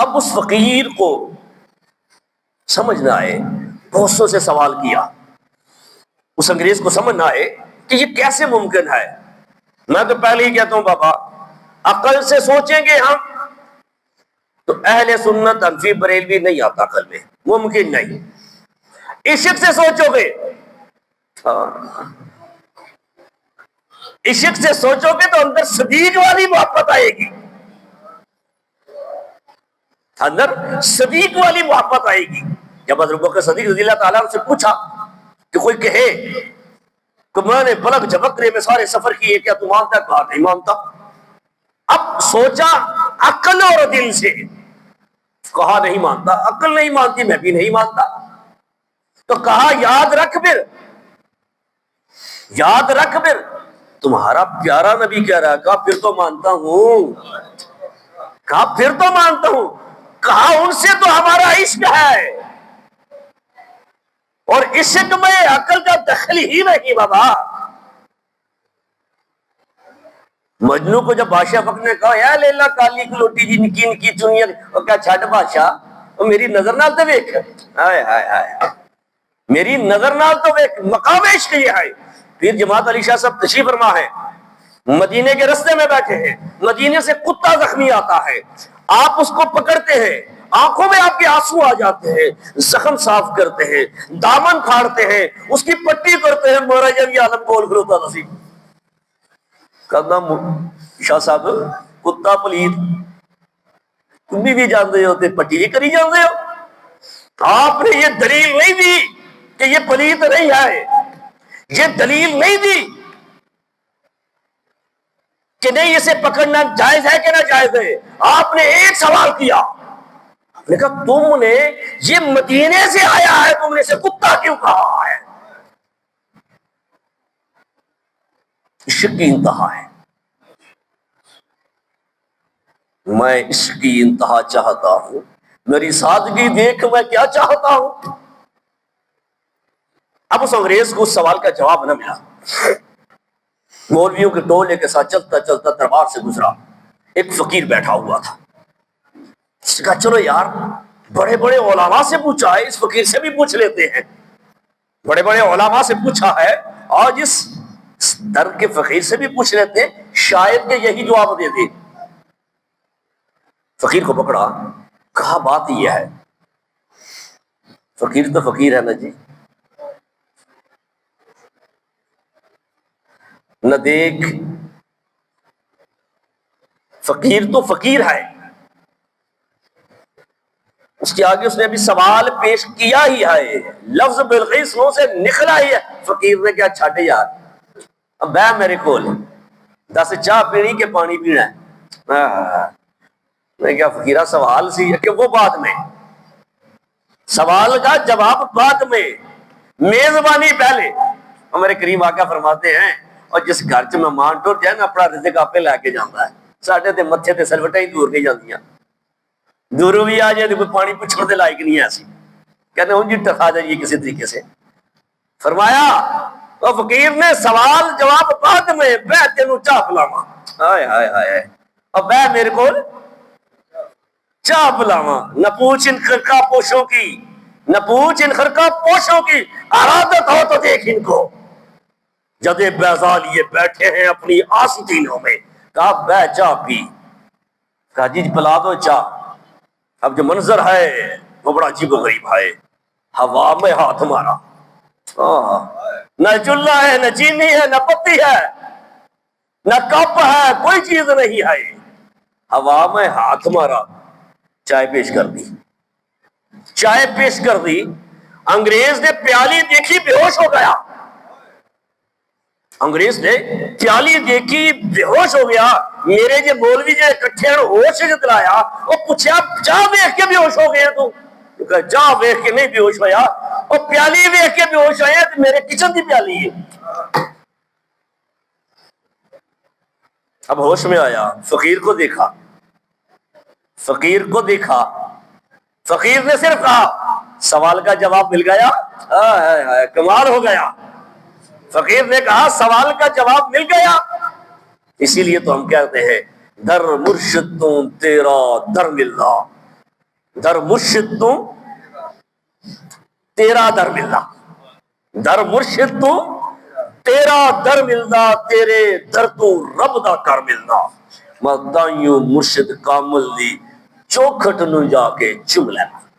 اب اس فقیر کو سمجھ نہ آئے، بہت سے سوال کیا، اس انگریز کو سمجھ نہ آئے کہ یہ کیسے ممکن ہے۔ میں تو پہلے ہی کہتا ہوں بابا، عقل سے سوچیں گے ہم تو اہل سنت حنفی بریلوی نہیں آتا عقل میں، ممکن نہیں۔ عشق سے سوچو گے، عشق سے سوچو گے تو اندر صدیق والی محبت آئے گی، اندر صدیق والی محبت آئے گی۔ جب حضرت ابوبکر صدیق رضی اللہ تعالیٰ سے پوچھا کہ کوئی کہے کہ میں نے بلک جھپکنے میں سارے سفر کیے، کیا تو مانتا ہے؟ کہا نہیں مانتا۔ اب سوچا عقل اور دل سے، کہا نہیں مانتا، عقل نہیں مانتی، میں بھی نہیں مانتا۔ تو کہا یاد رکھ پھر، یاد رکھ پھر، تمہارا پیارا نبی کہہ رہا ہے۔ کہا پھر تو مانتا ہوں، کہا پھر تو مانتا ہوں۔ کہا ان سے تو ہمارا عشق ہے، اور عشق میں عقل کا دخل ہی نہیں بابا۔ مجنو کو جب بادشاہ فخر نے کہا یا لیلا کالی کلوٹی جی نکی نکی چنیاں، اور کیا چھٹ بادشاہ اور میری نظر نال تو ویکھ، ہائے ہائے ہائے میری نظر نال تو ویکھ، مقام عشق یہ ہے۔ پھر جماعت علی شاہ صاحب تشریف فرما ہے، مدینے کے رستے میں بیٹھے ہیں، مدینے سے کتا زخمی آتا ہے، آپ اس کو پکڑتے ہیں، آنکھوں میں آپ کے آنسو آ جاتے ہیں، زخم صاف کرتے ہیں، دامن پھاڑتے ہیں، اس کی پٹی کرتے ہیں، مہاراجا یہ عالم کول کھلوتا نصیب کہنا شاہ صاحب کتا پلیت تم بھی جانتے ہوتے، پٹی بھی کری جانتے ہو۔ آپ نے یہ دلیل نہیں دی کہ یہ پلیت نہیں ہے، یہ دلیل نہیں دی کہ نہیں اسے پکڑنا جائز ہے کہ نہ جائز ہے۔ آپ نے ایک سوال کیا، آپ نے کہا تم نے یہ مدینے سے آیا ہے، تم نے اسے کتا کیوں کہا ہے؟ عشق کی انتہا ہے، میں عشق کی انتہا چاہتا ہوں، میری سادگی دیکھ میں کیا چاہتا ہوں۔ اب اس انگریز کو اس سوال کا جواب نہ ملا، مولویوں کے ٹولے کے ساتھ چلتا چلتا دربار سے گزرا، ایک فقیر بیٹھا ہوا تھا۔ اس نے کہا چلو یار بڑے بڑے علماء سے پوچھا ہے، اس فقیر سے بھی پوچھ لیتے ہیں۔ بڑے بڑے علماء سے پوچھا ہے، آج اس در کے فقیر سے بھی پوچھ لیتے ہیں، شاید کہ یہی جواب دے دے۔ فقیر کو پکڑا، کہا بات یہ ہے، فقیر تو فقیر ہے نا جی، نہ دیکھ، فقیر تو فقیر ہے، اس کے آگے اس نے ابھی سوال پیش کیا ہی ہے، لفظ بلغیس منہ سے نکلا ہی ہے۔ فقیر نے کیا چھٹ یار، اب بہ میرے کول دس چاہ پینی کہ پانی پینا ہے؟ میں کیا فقیرہ سوال سی کہ وہ بعد میں، سوال کا جواب بعد میں، میزبانی پہلے۔ اور میرے کریم آقا فرماتے ہیں اور جس گھر چ مہمان ٹر جائے نا اپنا رزق آپ لے کے جانا ہے، ساڈے تے متھے تے سلوٹاں ہی دور نہیں جاندیاں، دوروں بھی آ جائے تو کوئی پانی پوچھنے دے لائق نہیں ہے ایسی، کہتے ہیں جی ٹکا جائیے کسی طریقے سے۔ فرمایا اور فقیر نے سوال جواب بعد میں، بہ تینوں چاہ پلاواں، ہائے ہائے ہائے، اور بہ میرے کو چاہ پلاواں، نہ پوچھ ان خرقہ پوشوں کی، نہ پوچھ ان خرقہ پوشوں کی، ارادت ہو تو دیکھ ان کو جدے بیضا لیے بیٹھے ہیں اپنی آستینوں میں۔ کہا بہ چاہ پی، کہا جی پلا دو چاہ۔ اب جو منظر ہے وہ بڑا عجیب و غریب ہے، ہوا میں ہاتھ مارا، نہ چولہا ہے، نہ چینی ہے، نہ پتی ہے، نہ کپ ہے، کوئی چیز نہیں ہے، ہوا میں ہاتھ مارا، چائے پیش کر دی، چائے پیش کر دی۔ انگریز نے پیالی دیکھی بے ہوش ہو گیا، انگریز نے پیالی دیکھی بے ہوش ہو گیا۔ میرے جو مولوی جو اکٹھے ہوش جو دلایا، وہ پوچھا چاہ دیکھ کے بے ہوش ہو گیا تو؟ چاہ دیکھ کے نہیں بے ہوش ہویا، اور پیالی دیکھ کے بے ہوش ہویا، تو میرے کچن کی پیالی ہے۔ اب ہوش میں آیا، فقیر کو دیکھا، فقیر کو دیکھا، فقیر نے صرف کہا سوال کا جواب مل گیا، کمال ہو گیا۔ فقیر نے کہا سوال کا جواب مل گیا۔ اسی لیے تو ہم کہتے ہیں در مرشد تو تیرا در ملنا، در مرشد تو تیرا در ملدا، در مرشد تو تیرا در ملدا، تیرے در تو رب دا کر ملدا، میں تائیوں مرشد کامل دی چوکھٹ نو جا کے چم لینا۔